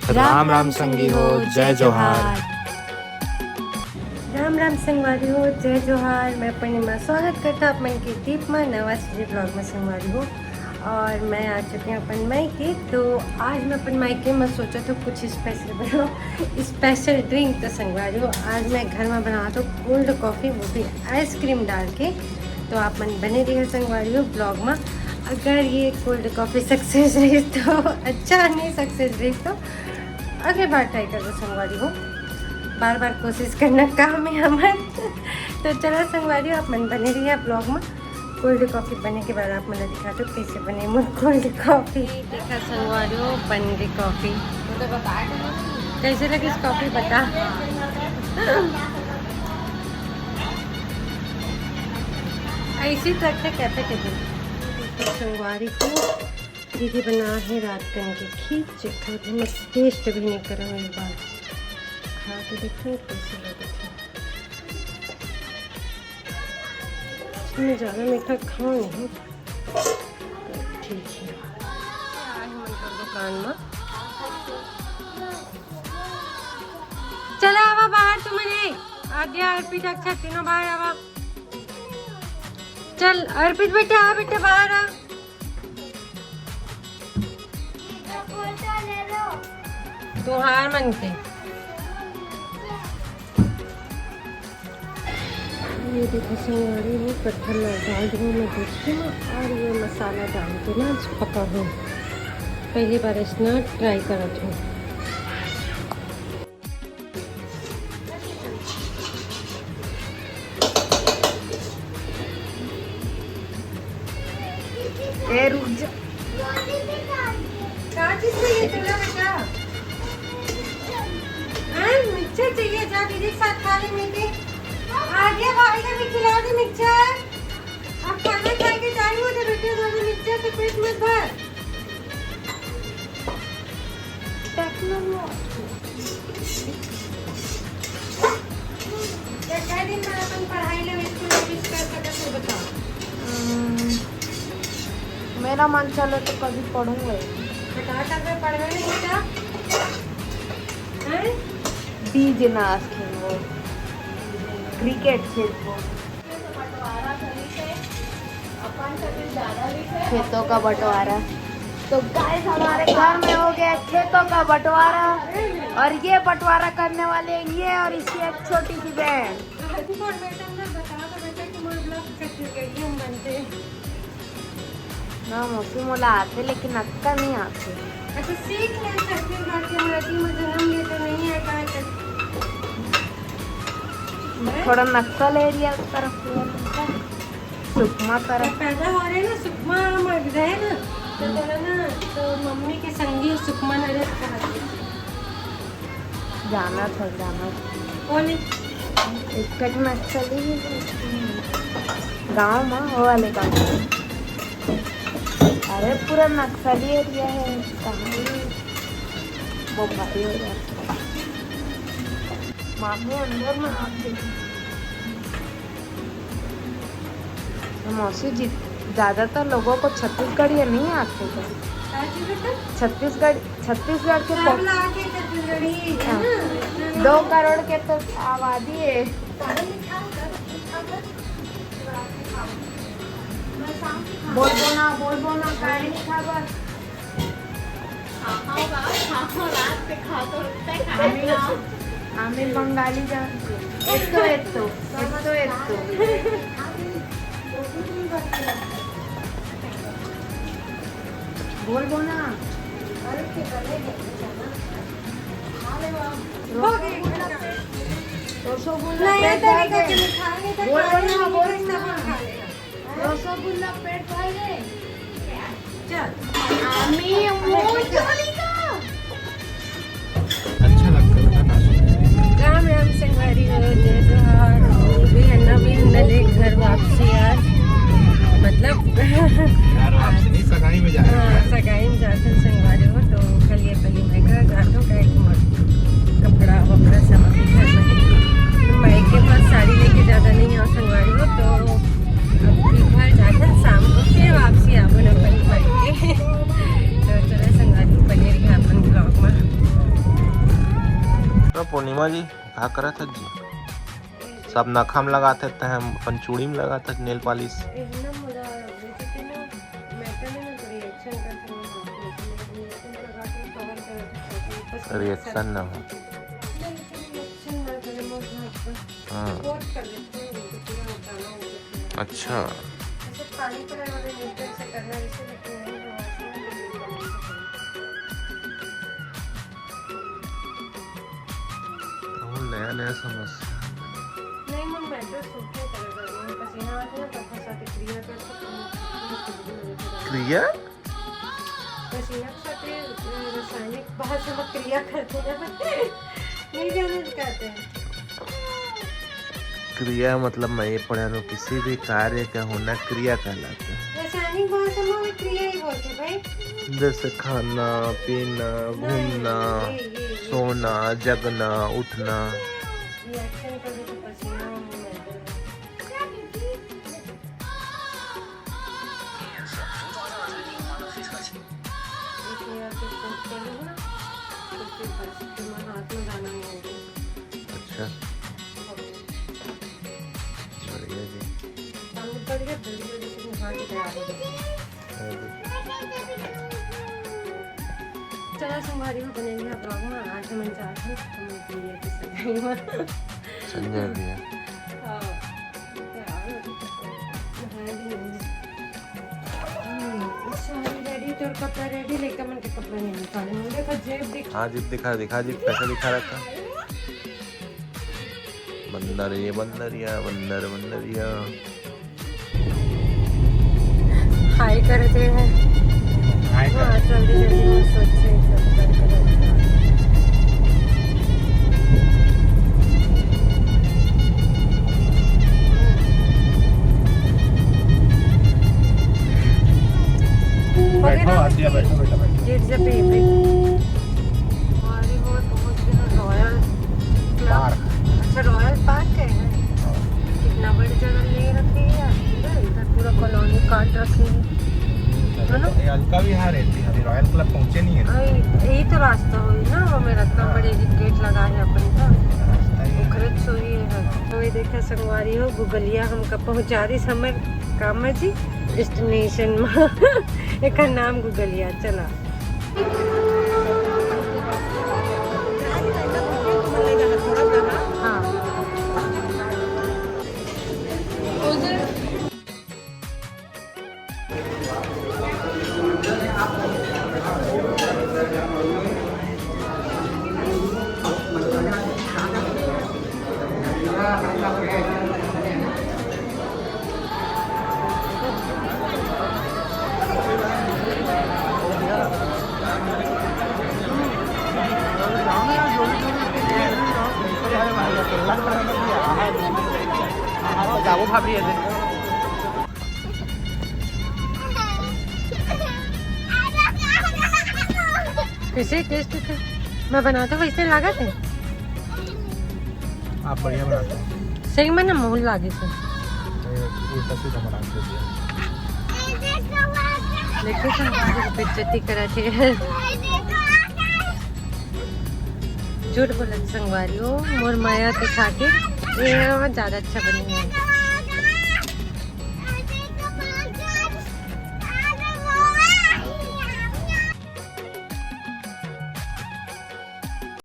राम राम संगी हो, जय जोहार। राम राम संगवारी हो, जय जोहार। मैं पूर्णिमा स्वागत करता हूँ अपन की दीप में नवा सीरीज ब्लॉग में संगवारी हो। और मैं आ चुकी हूँ अपन मायके। तो आज मैं अपन मायके में सोचा तो कुछ स्पेशल बनाओ, स्पेशल ड्रिंक। तो संगवारी हो आज मैं घर में बना तो कोल्ड कॉफ़ी, वो भी आइसक्रीम डाल के। तो आप मन बने रहिए संगवारी हो ब्लॉग में। अगर ये कोल्ड कॉफ़ी सक्सेस रही तो अच्छा, नहीं सक्सेस रही तो अगली बार ट्राई कर दो संगवारी हो। बार बार कोशिश करना काम है हमारे। तो चलो संगवारी हो आप मन बने रहिए ब्लॉग में। कोल्ड कॉफ़ी बने के बाद आप मैंने दिखा दो कैसे बने मुझ कोल्ड कॉफ़ी। देखा संगवारी हो बन गई कॉफ़ी। तो बता कैसे लगी इस कॉफ़ी, बता। ऐसी तरह कैफे के दिन संगवारी को दीदी बना है रात कन के खींच खा के मैं टेस्ट भी नहीं करा। एक बार खा के देखो कैसे लगे थे। इसमें ज़्यादा मीठा खाओ नहीं, ठीक है। दुकान में चला आवा बाहर, तुम्हें आद्या अर्पित अच्छा तीनों बाहर आवा। चल अर्पित बेटा आ, बेटा बाहर आ। तो हार मन के ये देखो संगवारी हो कटहल डाल दूँ मैं देखती हूँ। और ये मसाला डाल के ना पका हूँ, पहली बार इसने ट्राई करा था। ए रुक जा, क्या चीज़ चाहिए चला बेटा? मिक्सचर चाहिए, जा दीदी के साथ खा लेने के। आगे भाई का भी खिला दे मिक्सचर। अब खाना खाए के टाइम हो जाए बेटे, थोड़ा मिक्सचर से पेट मत भर। क्या दिन में अपन पढ़ाई ले स्कूल में कर सकते हो बता। मेरा मन चले तो कभी पढ़ूंगा। बेटा तक में पढ़ रहे बेटा हैं? बिजनेस खेलो, क्रिकेट खेलो, खेतों का बंटवारा। तो गाइस हमारे घर में हो गया खेतों का बंटवारा। और ये बंटवारा करने वाले ये और इसकी एक छोटी सी बहन। ना मौसी मोला आते लेकिन अक्का नहीं आते। अच्छा सीख ले छत्तीसगढ़ के मराठी में जन्म लिए तो नहीं है का थोड़ा नक्सल एरिया तरफ सुकमा तरफ पैदा हो रहे ना, सुकमा मर रहे ना तो बोला ना, तो मम्मी के संगी सुकमा नरेश कहा जाना था कौन इसकट में चली गाँव में वो वाले गाँव। अरे पूरा नक्सली एरिया है, कहाँ बम्बाई हो जाता है। मामी अंदर में आते मौसी जी। ज़्यादातर लोगों को छत्तीसगढ़ ये नहीं आते थे। छत्तीसगढ़ के 2 करोड़ के तो आबादी है। बोल बोना काहे नहीं खाबा। आमिर बंगाली जानते एतो बोल बोना रसगुल्ला पेट खाएंगे। अच्छा लगता है। राम राम संगवारी हो, जय जोहार। भी है ना भी नले घर वापसी आज, मतलब यार वापसी नहीं, सगाई में जा रहे हैं। सगाई में जाते हैं संगवारी हो। तो कल ये पहले मैं का गाठों का एक कपड़ा वपड़ा सब अभी घर में। तो माइक के पास साड़ी लेके ज़्यादा नहीं आओ संगवारी हो। तो अब घर जाते हैं शाम को, फिर वापसी आपन अपन माइके। तो चलो संगवारी बने रही अपन ब्लॉग में। पूर्णिमा जी का करा था जी? सब नखम लगाते थे, हम अपन चूड़ी में लगाते थे नेल पॉलिश। रिएक्शन ना हो। हाँ अच्छा नया नया समस्या नहीं मन मेट्रो सोचे करेगा पसीना आते ना तो फंसाते क्रिया करते क्रिया पसीना फंसाते रासायनिक बहुत से लोग क्रिया करते हैं नहीं जाने कहते हैं क्रिया मतलब मैं ये पढ़ा रहा हूँ किसी भी कार्य का होना क्रिया कहलाता है। रासायनिक भाषा में क्रिया ही बोलते हैं भाई। जैसे खाना पीना घूमना सोना जगना उठना। रिएक्शन कर देते पसीना अच्छा बढ़िया जी। चला संगवारी में बनेगी आप ब्लॉग में आज हम चाहते हैं संजय भी है। सारी रेडी तो कपड़ा रेडी लेकर मन के कपड़े नहीं निकाले मुझे का जेब दिखा। हाँ जीप दिखा जीप कैसा दिखा रहा था। बंदर ये बंदरिया बंदर बंदरिया हाय करते हैं। हाँ जल्दी जल्दी में सोचे सब करके बैठो आसिया बैठो बेटा बैठो। गेट से पे हमारी वो पहुंच गए रॉयल पार्क। अच्छा रॉयल पार्क है कितना बड़ी जगह ले रखी है यार। इधर पूरा कॉलोनी काट रखी है ना। ये अलका विहार है अभी रॉयल क्लब पहुंचे नहीं है। यही तो रास्ता हुई ना वो मेरा इतना बड़े गेट लगा है अपन का उखरत सोई है। तो ये देखा संगवारी हो गुगलिया हमका पहुंचा दी समर कामर जी डेस्टिनेशन में एक नाम गुगलिया चला। हाँ जाओ भाभी है कैसे टेस्ट थे मैं बनाता वैसे लागत है। आप बढ़िया बनाते हो। सही में ना मोहन लागे से उल्टा सीधा बनाते हो। देखिए संगवारी बेइज्जती करा थे झूठ बोला संगवारी हो मोर माया के खातिर ये ज्यादा अच्छा बनी है।